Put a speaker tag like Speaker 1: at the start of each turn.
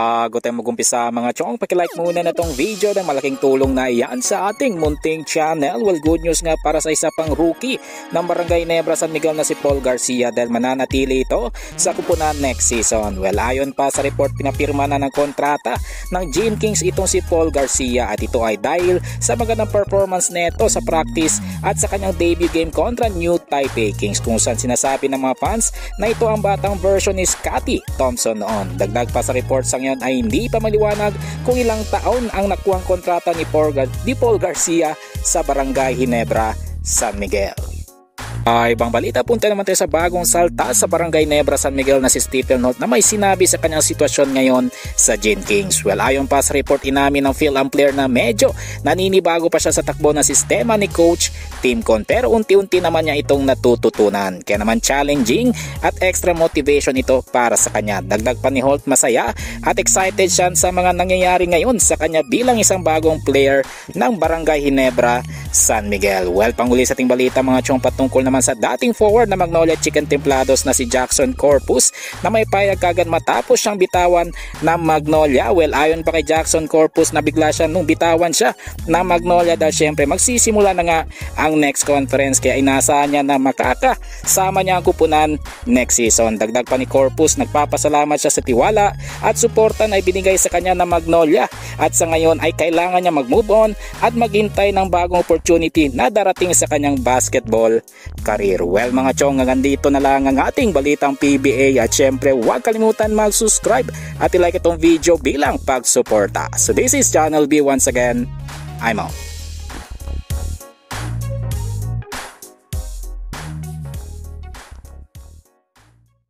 Speaker 1: Bago tayo mag-umpisa mga chong, pakilike muna na tong video na malaking tulong na iyan sa ating munting channel. Well, good news nga para sa isa pang rookie ng Barangay Ginebra San Miguel na si Paul Garcia dahil mananatili ito sa kupunan next season. Well, ayon pa sa report, pinapirma na ng kontrata ng Gene Kings itong si Paul Garcia at ito ay dahil sa magandang performance neto sa practice at sa kanyang debut game kontra New Taipei Kings, kung saan sinasabi ng mga fans na ito ang batang version ni Scotty Thompson noon. Dagdag pa sa report sa ay hindi pa maliwanag kung ilang taon ang nakuhang kontrata ni Paul Garcia sa Barangay Ginebra San Miguel. Ibang balita, punta naman tayo sa bagong salta sa Barangay Ginebra San Miguel na si Stephen Holt na may sinabi sa kanyang sitwasyon ngayon sa Gene Kings. Well, ayon pa sa report, inamin ng Phil Ampler na medyo naninibago pa siya sa takbo ng sistema ni Coach Tim Con, pero unti-unti naman niya itong natututunan. Kaya naman challenging at extra motivation ito para sa kanya. Dagdag pa ni Holt, masaya at excited siya sa mga nangyayari ngayon sa kanya bilang isang bagong player ng Barangay Ginebra San Miguel. Well, panghuli sa ating balita mga chong, patungkol naman sa dating forward na Magnolia Chicken Templados na si Jackson Corpus na may payag kagad matapos siyang bitawan ng Magnolia. Well, ayon pa kay Jackson Corpus na bigla siya nung bitawan siya ng Magnolia dahil syempre magsisimula na nga ang next conference, kaya inaasahan niya na makakasama niya ang kupunan next season. Dagdag pa ni Corpus, nagpapasalamat siya sa tiwala at suporta na ibinigay sa kanya ng Magnolia at sa ngayon ay kailangan niya mag-move on at maghintay ng bagong opportunity na darating sa kanyang basketball career. Well mga chong, hanggang dito na lang ang ating balitang PBA at syempre huwag kalimutan mag-subscribe at i-like itong video bilang pagsuporta. So this is Channel B once again. I'm out.